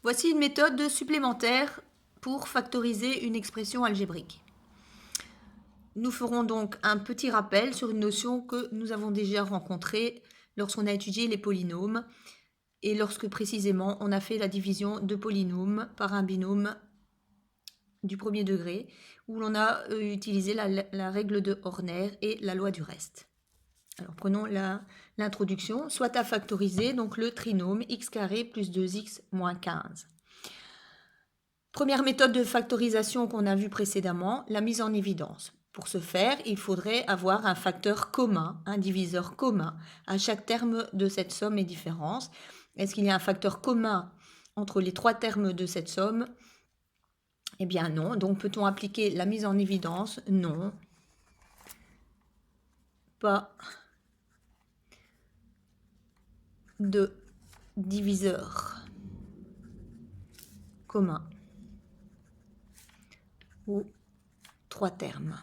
Voici une méthode supplémentaire pour factoriser une expression algébrique. Nous ferons donc un petit rappel sur une notion que nous avons déjà rencontrée lorsqu'on a étudié les polynômes et lorsque précisément on a fait la division de polynômes par un binôme du premier degré, où l'on a utilisé la règle de Horner et la loi du reste. Alors prenons l'introduction. Soit à factoriser donc le trinôme x carré plus 2x moins 15. Première méthode de factorisation qu'on a vue précédemment, la mise en évidence. Pour ce faire, il faudrait avoir un facteur commun, un diviseur commun à chaque terme de cette somme et différence. Est-ce qu'il y a un facteur commun entre les trois termes de cette somme? Eh bien non. Donc peut-on appliquer la mise en évidence? Non. Pas de diviseur commun aux trois termes.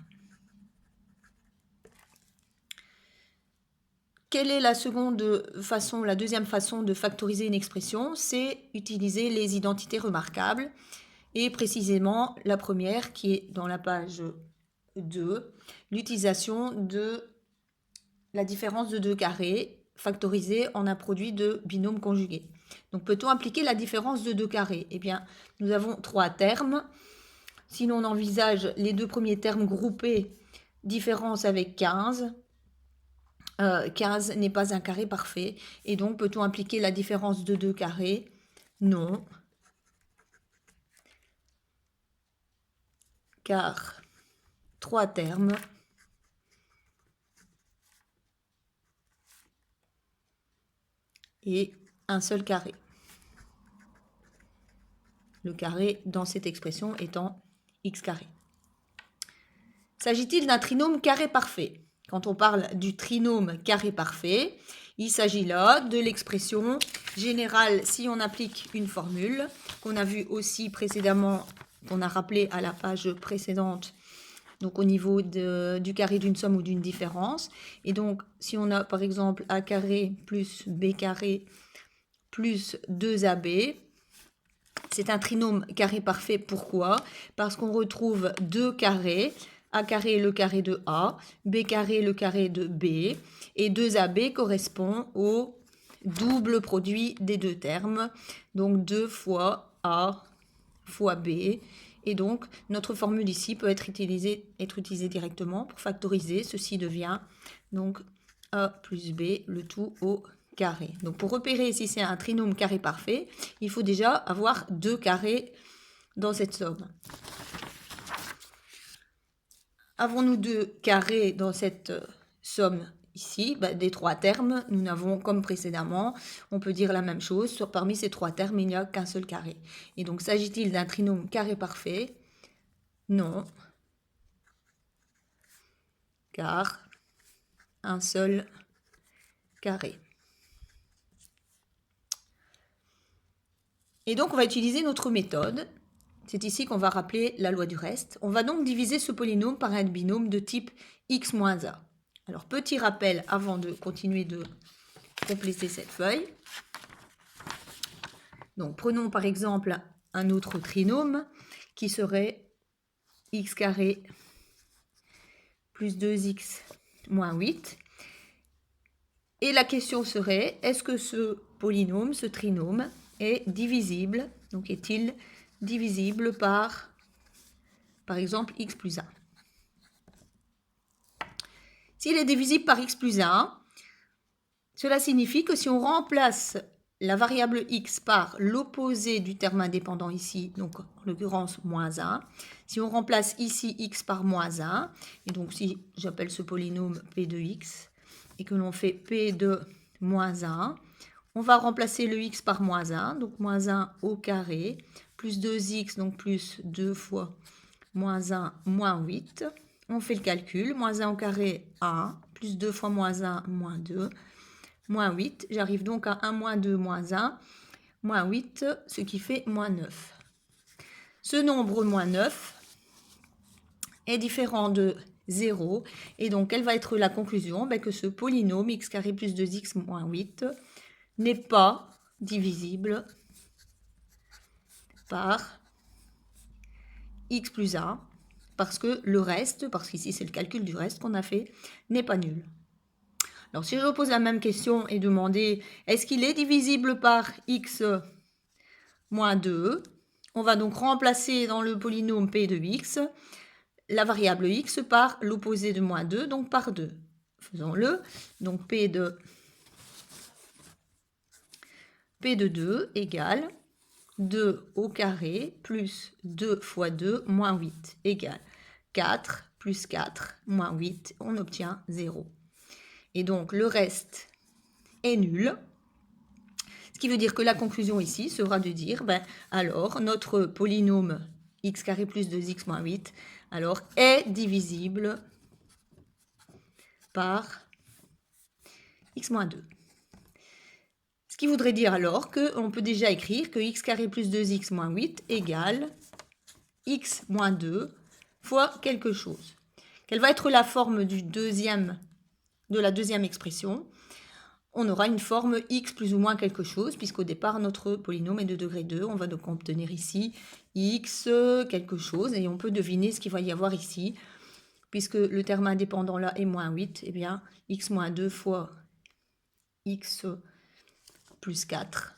Quelle est la deuxième façon de factoriser une expression? C'est utiliser les identités remarquables et précisément la première qui est dans la page 2, l'utilisation de la différence de 2 carrés factorisée en un produit de binôme conjugué. Donc peut-on appliquer la différence de 2 carrés? Eh bien, nous avons trois termes. Si l'on envisage les deux premiers termes groupés, différence avec 15, 15 n'est pas un carré parfait. Et donc, peut-on appliquer la différence de 2 carrés? Non. Car 3 termes et un seul carré. Le carré dans cette expression étant x carré. S'agit-il d'un trinôme carré parfait? Quand on parle du trinôme carré parfait, il s'agit là de l'expression générale si on applique une formule qu'on a vue aussi précédemment, qu'on a rappelé à la page précédente, donc au niveau du carré d'une somme ou d'une différence. Et donc, si on a par exemple a carré plus b carré plus 2ab, c'est un trinôme carré parfait. Pourquoi? Parce qu'on retrouve deux carrés. A carré le carré de A, B carré le carré de B, et 2AB correspond au double produit des deux termes, donc 2 fois A fois B, et donc notre formule ici peut être utilisée directement pour factoriser. Ceci devient donc A plus B, le tout au carré. Donc pour repérer si c'est un trinôme carré parfait, il faut déjà avoir deux carrés dans cette somme. Avons-nous deux carrés dans cette somme ici? Des trois termes, nous n'avons comme précédemment, on peut dire la même chose. Parmi ces trois termes, il n'y a qu'un seul carré. Et donc, s'agit-il d'un trinôme carré parfait? Non. Car un seul carré. Et donc, on va utiliser notre méthode. C'est ici qu'on va rappeler la loi du reste. On va donc diviser ce polynôme par un binôme de type x moins a. Alors, petit rappel avant de continuer de compléter cette feuille. Donc, prenons par exemple un autre trinôme qui serait x carré plus 2x moins 8. Et la question serait, est-ce que ce polynôme, ce trinôme, est divisible? Donc, est-il divisible par exemple, x plus 1? S'il est divisible par x plus 1, cela signifie que si on remplace la variable x par l'opposé du terme indépendant ici, donc en l'occurrence moins 1, si on remplace ici x par moins 1, et donc si j'appelle ce polynôme p de x, et que l'on fait p de moins 1, on va remplacer le x par moins 1, donc moins 1 au carré, plus 2x, donc plus 2 fois moins 1, moins 8. On fait le calcul, moins 1 au carré, 1, plus 2 fois moins 1, moins 2, moins 8. J'arrive donc à 1 moins 2 moins 1, moins 8, ce qui fait moins 9. Ce nombre moins 9 est différent de 0, et donc quelle va être la conclusion? Que ce polynôme x carré plus 2x moins 8 n'est pas divisible par x plus 1, parce que le reste, parce qu'ici c'est le calcul du reste qu'on a fait, n'est pas nul. Alors si je repose la même question et demander est-ce qu'il est divisible par x moins 2, on va donc remplacer dans le polynôme p de x la variable x par l'opposé de moins 2, donc par 2. Faisons-le. Donc p de 2 égale 2 au carré plus 2 fois 2 moins 8 égale 4 plus 4 moins 8, on obtient 0. Et donc le reste est nul. Ce qui veut dire que la conclusion ici sera de dire, alors notre polynôme x carré plus 2x moins 8 alors est divisible par x moins 2. Ce qui voudrait dire alors qu'on peut déjà écrire que x carré plus 2x moins 8 égale x moins 2 fois quelque chose. Quelle va être la forme de la deuxième expression? On aura une forme x plus ou moins quelque chose, puisqu'au départ, notre polynôme est de degré 2. On va donc obtenir ici x quelque chose, et on peut deviner ce qu'il va y avoir ici. Puisque le terme indépendant là est moins 8, eh bien, x moins 2 fois x plus 4.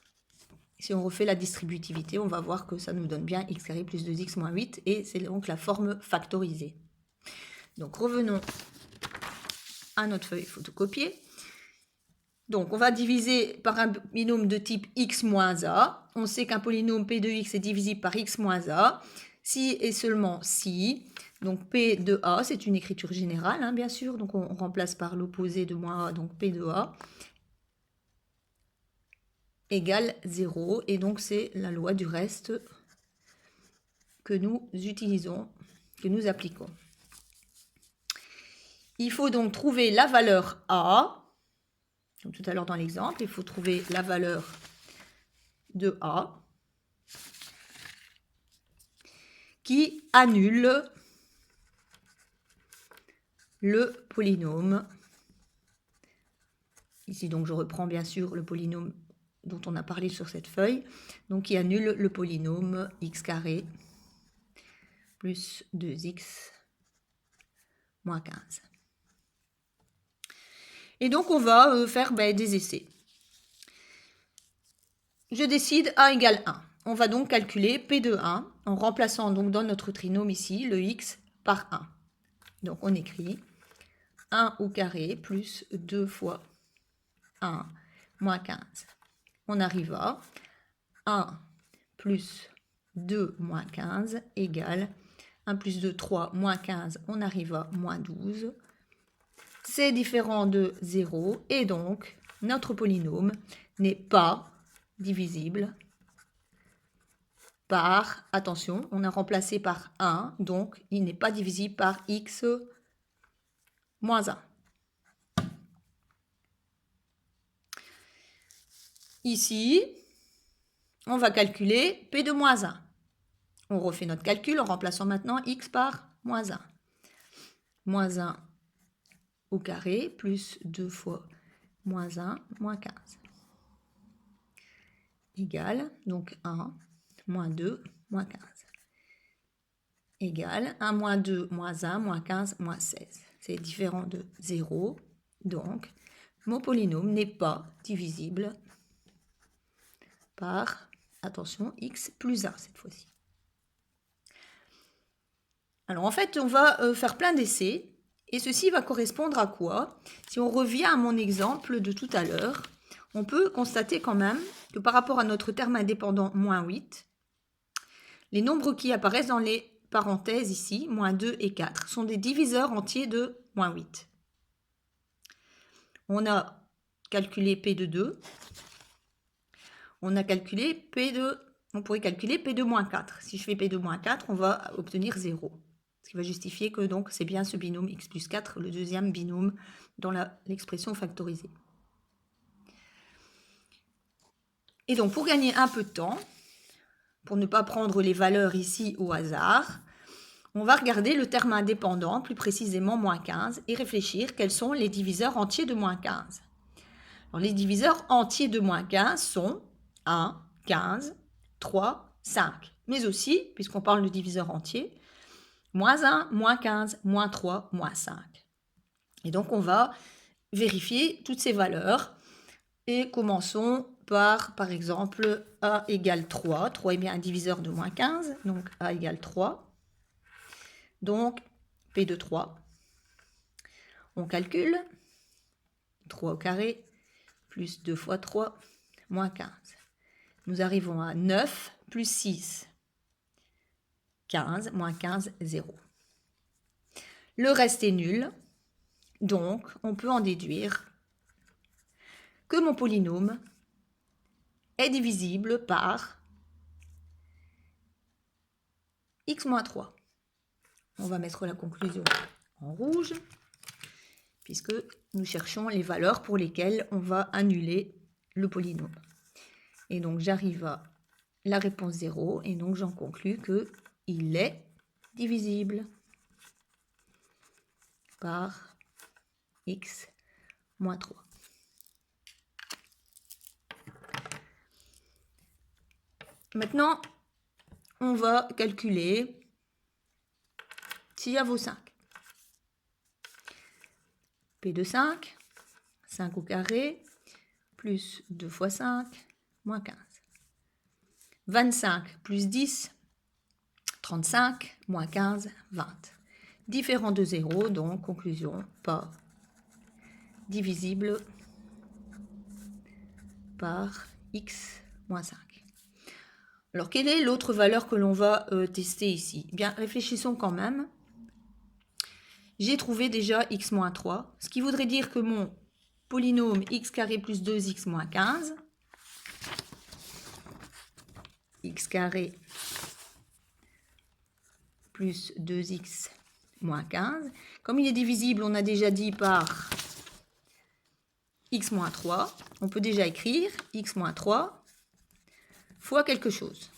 Si on refait la distributivité, on va voir que ça nous donne bien x carré plus 2x moins 8, et c'est donc la forme factorisée. Donc, revenons à notre feuille photocopiée. Donc, on va diviser par un binôme de type x moins a. On sait qu'un polynôme p de x est divisible par x moins a. Si et seulement si. Donc, p de a, c'est une écriture générale, bien sûr. Donc, on remplace par l'opposé de moins a, donc p de a égale 0. Et donc, c'est la loi du reste que nous utilisons, que nous appliquons. Il faut donc trouver la valeur a. Comme tout à l'heure dans l'exemple, il faut trouver la valeur de a qui annule le polynôme. Ici, donc, je reprends bien sûr le polynôme dont on a parlé sur cette feuille. Donc, qui annule le polynôme x carré plus 2x moins 15. Et donc, on va faire des essais. Je décide a égale 1. On va donc calculer p de 1 en remplaçant donc dans notre trinôme ici le x par 1. Donc, on écrit 1 au carré plus 2 fois 1 moins 15. On arrive à 1 plus 2 moins 15 égale 1 plus 2, 3 moins 15. On arrive à moins 12. C'est différent de 0 et donc notre polynôme n'est pas divisible par, attention, on a remplacé par 1, donc il n'est pas divisible par x moins 1. Ici, on va calculer p de moins 1. On refait notre calcul en remplaçant maintenant x par moins 1. Moins 1 au carré plus 2 fois moins 1 moins 15. Égale, donc 1, moins 2, moins 15. Égale 1 moins 2, moins 1, moins 15, moins 16. C'est différent de 0. Donc, mon polynôme n'est pas divisible par, attention, x plus 1 cette fois-ci. Alors, en fait, on va faire plein d'essais. Et ceci va correspondre à quoi? Si on revient à mon exemple de tout à l'heure, on peut constater quand même que par rapport à notre terme indépendant moins 8, les nombres qui apparaissent dans les parenthèses ici, moins 2 et 4, sont des diviseurs entiers de moins 8. On a calculé P de 2. On a calculé P de... On pourrait calculer P de moins 4. Si je fais P de moins 4, on va obtenir 0. Ce qui va justifier que donc c'est bien ce binôme x plus 4, le deuxième binôme dans l'expression factorisée. Et donc, pour gagner un peu de temps, pour ne pas prendre les valeurs ici au hasard, on va regarder le terme indépendant, plus précisément moins 15, et réfléchir quels sont les diviseurs entiers de moins 15. Alors, les diviseurs entiers de moins 15 sont 1, 15, 3, 5. Mais aussi, puisqu'on parle de diviseur entier, moins 1, moins 15, moins 3, moins 5. Et donc, on va vérifier toutes ces valeurs. Et commençons par exemple, A égale 3. 3 est bien un diviseur de moins 15, donc A égale 3. Donc, P de 3. On calcule. 3 au carré, plus 2 fois 3, moins 15. Nous arrivons à 9 plus 6. 15, moins 15, 0. Le reste est nul, donc on peut en déduire que mon polynôme est divisible par x moins 3. On va mettre la conclusion en rouge, puisque nous cherchons les valeurs pour lesquelles on va annuler le polynôme. Et donc j'arrive à la réponse 0, et donc j'en conclus qu'il est divisible par x moins 3. Maintenant, on va calculer s'il y a vaut 5. P de 5, 5 au carré, plus 2 fois 5, moins 15. 25 plus 10, 35, moins 15, 20. Différent de 0, donc conclusion, pas divisible par x moins 5. Alors, quelle est l'autre valeur que l'on va tester ici? Bien, réfléchissons quand même. J'ai trouvé déjà x moins 3, ce qui voudrait dire que mon polynôme x carré plus 2x moins 15, x carré plus 2x moins 15, comme il est divisible, on a déjà dit, par x moins 3, on peut déjà écrire x moins 3 fois quelque chose.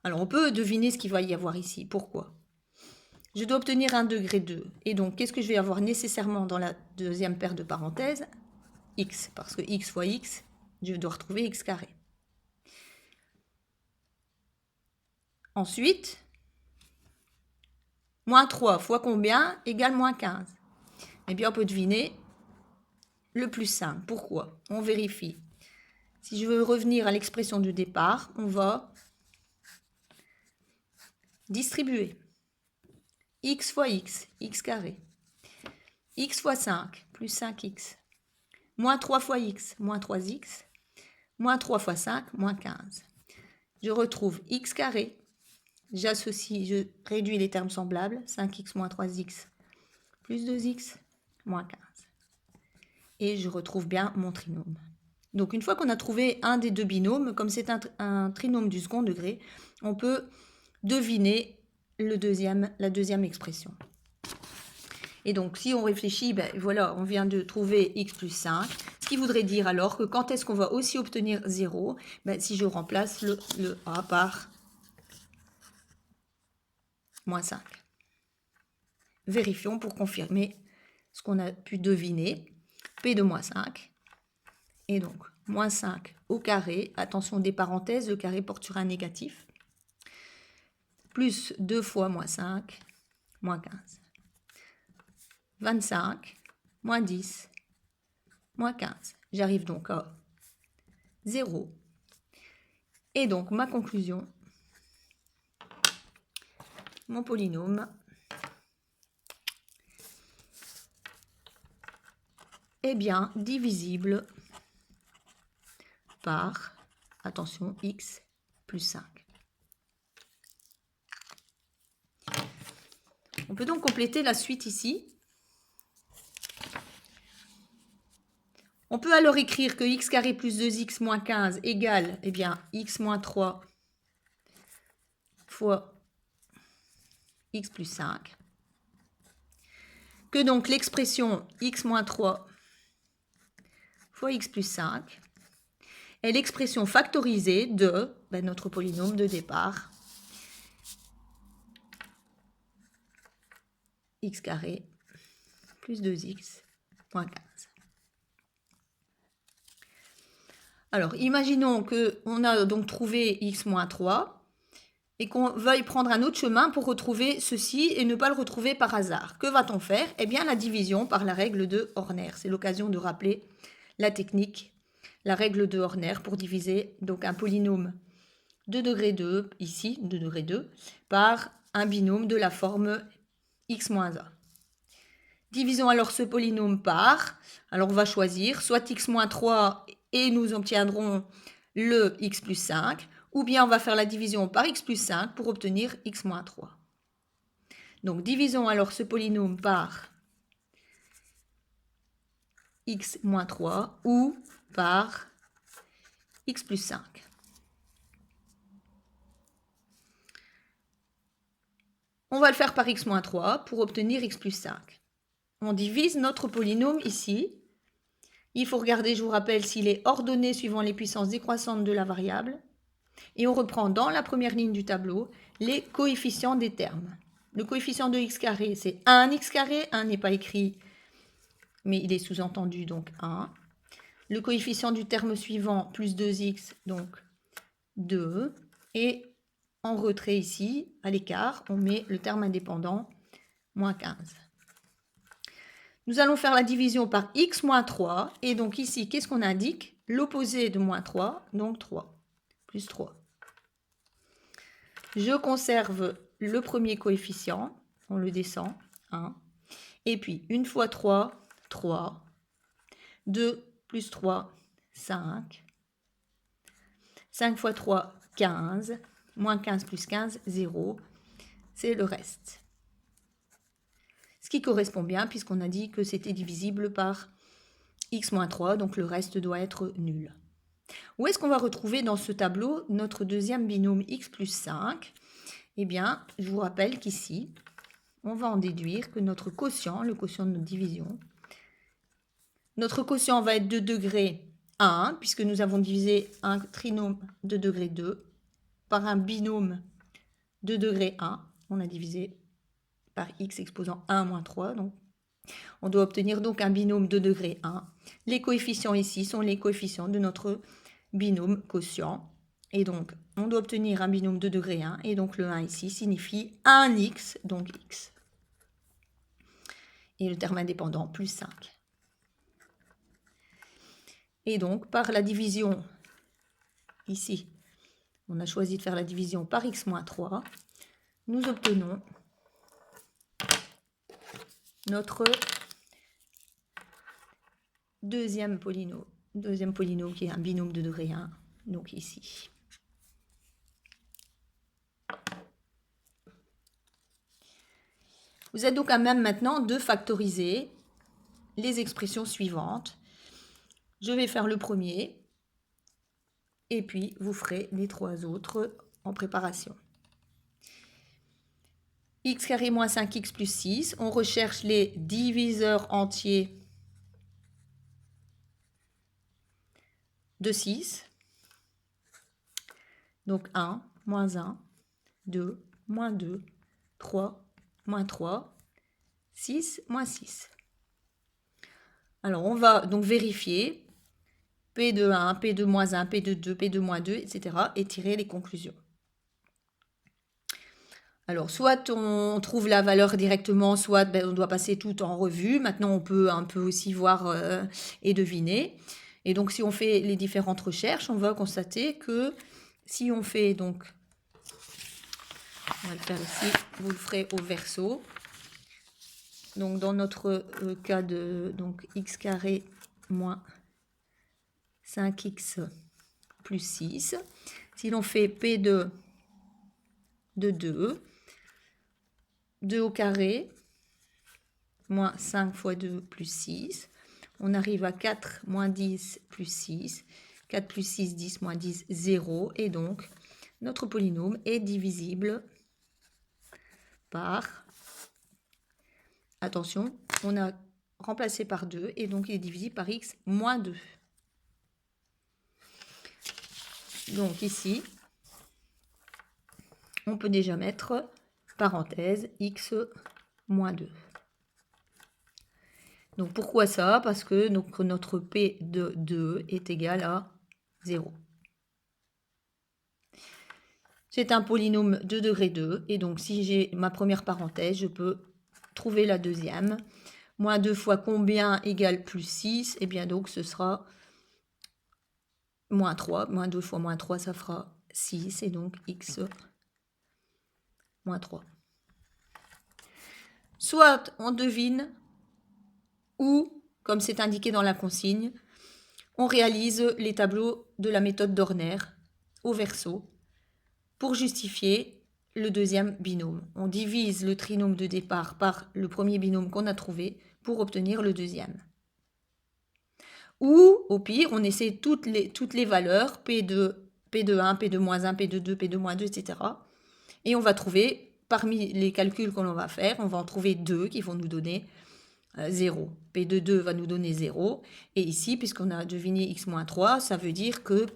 Alors, on peut deviner ce qu'il va y avoir ici. Pourquoi? Je dois obtenir un degré 2. Et donc, qu'est-ce que je vais avoir nécessairement dans la deuxième paire de parenthèses? X, parce que x fois x, je dois retrouver x carré. Ensuite, moins 3 fois combien égale moins 15? Eh bien, on peut deviner le plus 5. Pourquoi? On vérifie. Si je veux revenir à l'expression du départ, on va distribuer. X fois x, x carré. X fois 5, plus 5x. Moins 3 fois x, moins 3x. Moins 3 fois 5, moins 15. Je retrouve x carré. J'associe, je réduis les termes semblables. 5x moins 3x plus 2x moins 15. Et je retrouve bien mon trinôme. Donc, une fois qu'on a trouvé un des deux binômes, comme c'est un trinôme du second degré, on peut deviner la deuxième expression. Et donc, si on réfléchit, ben voilà, on vient de trouver x plus 5, ce qui voudrait dire alors que quand est-ce qu'on va aussi obtenir 0? Ben, si je remplace le a par moins 5. Vérifions pour confirmer ce qu'on a pu deviner. P de moins 5. Et donc, moins 5 au carré. Attention des parenthèses, le carré porte sur un négatif. Plus 2 fois moins 5, moins 15. 25, moins 10, moins 15. J'arrive donc à 0. Et donc, ma conclusion, mon polynôme est bien divisible par, attention, x plus 5. On peut donc compléter la suite ici. On peut alors écrire que x carré plus 2x moins 15 égale, eh bien, x moins 3 fois x plus 5. Que donc l'expression x moins 3 fois x plus 5 est l'expression factorisée de notre polynôme de départ, x carré plus 2x moins 15. Alors, imaginons qu'on a donc trouvé x moins 3 et qu'on veuille prendre un autre chemin pour retrouver ceci et ne pas le retrouver par hasard. Que va-t-on faire? Eh bien, la division par la règle de Horner. C'est l'occasion de rappeler la technique, la règle de Horner pour diviser donc un polynôme de degré 2, ici, de degré 2, par un binôme de la forme x-1. Divisons alors ce polynôme par, alors on va choisir soit x-3 et nous obtiendrons le x plus 5, ou bien on va faire la division par x plus 5 pour obtenir x-3. Donc divisons alors ce polynôme par x-3 ou par x plus 5. On va le faire par x-3 pour obtenir x plus 5. On divise notre polynôme ici. Il faut regarder, je vous rappelle, s'il est ordonné suivant les puissances décroissantes de la variable. Et on reprend dans la première ligne du tableau les coefficients des termes. Le coefficient de x carré, c'est 1x carré. 1 n'est pas écrit, mais il est sous-entendu, donc 1. Le coefficient du terme suivant, plus 2x, donc 2. Et en retrait ici, à l'écart, on met le terme indépendant, moins 15. Nous allons faire la division par x moins 3. Et donc ici, qu'est-ce qu'on indique? L'opposé de moins 3, donc 3, plus 3. Je conserve le premier coefficient, on le descend, 1. Et puis, 1 fois 3, 3. 2 plus 3, 5. 5 fois 3, 15. Moins 15 plus 15, 0. C'est le reste. Ce qui correspond bien puisqu'on a dit que c'était divisible par x moins 3, donc le reste doit être nul. Où est-ce qu'on va retrouver dans ce tableau notre deuxième binôme x plus 5? Eh bien, je vous rappelle qu'ici, on va en déduire que notre quotient, le quotient de notre division, notre quotient va être de degré 1, puisque nous avons divisé un trinôme de degré 2 par un binôme de degré 1. On a divisé par x exposant 1 moins 3. Donc, on doit obtenir donc un binôme de degré 1. Les coefficients ici sont les coefficients de notre binôme quotient. Et donc, on doit obtenir un binôme de degré 1. Et donc, le 1 ici signifie 1x, donc x. Et le terme indépendant, plus 5. Et donc, par la division, ici, on a choisi de faire la division par x moins 3. Nous obtenons notre deuxième polynôme qui est un binôme de degré 1, donc ici. Vous êtes donc à même maintenant de factoriser les expressions suivantes. Je vais faire le premier, et puis vous ferez les trois autres en préparation. X carré moins 5x plus 6, on recherche les diviseurs entiers de 6. Donc 1, moins 1, 2, moins 2, 3, moins 3, 6, moins 6. Alors on va donc vérifier P de 1, P de moins 1, P de 2, P de moins 2, etc. et tirer les conclusions. Alors, soit on trouve la valeur directement, soit on doit passer tout en revue. Maintenant, on peut un peu aussi voir et deviner. Et donc, si on fait les différentes recherches, on va constater que si on fait donc, on va le faire ici, vous le ferez au verso. Donc, dans notre cas de donc, x carré moins 5x plus 6, si l'on fait P de 2, 2 au carré, moins 5 fois 2 plus 6. On arrive à 4 moins 10 plus 6. 4 plus 6, 10 moins 10, 0. Et donc, notre polynôme est divisible par... Attention, on a remplacé par 2 et donc il est divisible par x moins 2. Donc ici, on peut déjà mettre parenthèse x moins 2. Donc pourquoi ça? Parce que notre P de 2 est égal à 0. C'est un polynôme de degré 2, et donc si j'ai ma première parenthèse, je peux trouver la deuxième. Moins 2 fois combien égale plus 6? Eh bien donc ce sera moins 3. Moins 2 fois moins 3, ça fera 6, et donc x moins 3. Soit on devine, ou, comme c'est indiqué dans la consigne, on réalise les tableaux de la méthode Dorner au verso pour justifier le deuxième binôme. On divise le trinôme de départ par le premier binôme qu'on a trouvé pour obtenir le deuxième. Ou, au pire, on essaie toutes les valeurs, P2, P2-1, P2-1, P2-2, P2-2, etc. Et on va trouver, parmi les calculs que l'on va faire, on va en trouver 2 qui vont nous donner 0. P2-2 va nous donner 0. Et ici, puisqu'on a deviné x-3, ça veut dire que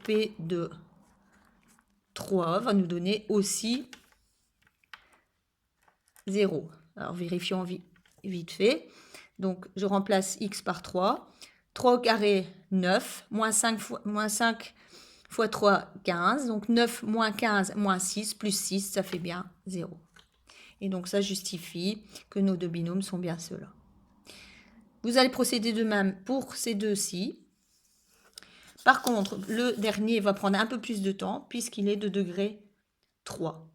P2-3 va nous donner aussi 0. Alors, vérifions vite fait. Donc, je remplace x par 3. 3 au carré, 9. Moins 5 fois 3, 15. Donc, 9 moins 15 moins 6 plus 6, ça fait bien 0. Et donc, ça justifie que nos deux binômes sont bien ceux-là. Vous allez procéder de même pour ces deux-ci. Par contre, le dernier va prendre un peu plus de temps puisqu'il est de degré 3.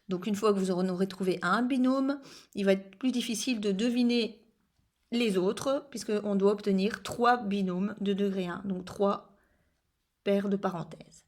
Donc, une fois que vous aurez trouvé un binôme, il va être plus difficile de deviner les autres, puisqu'on doit obtenir 3 binômes de degré 1, donc 3 paires de parenthèses.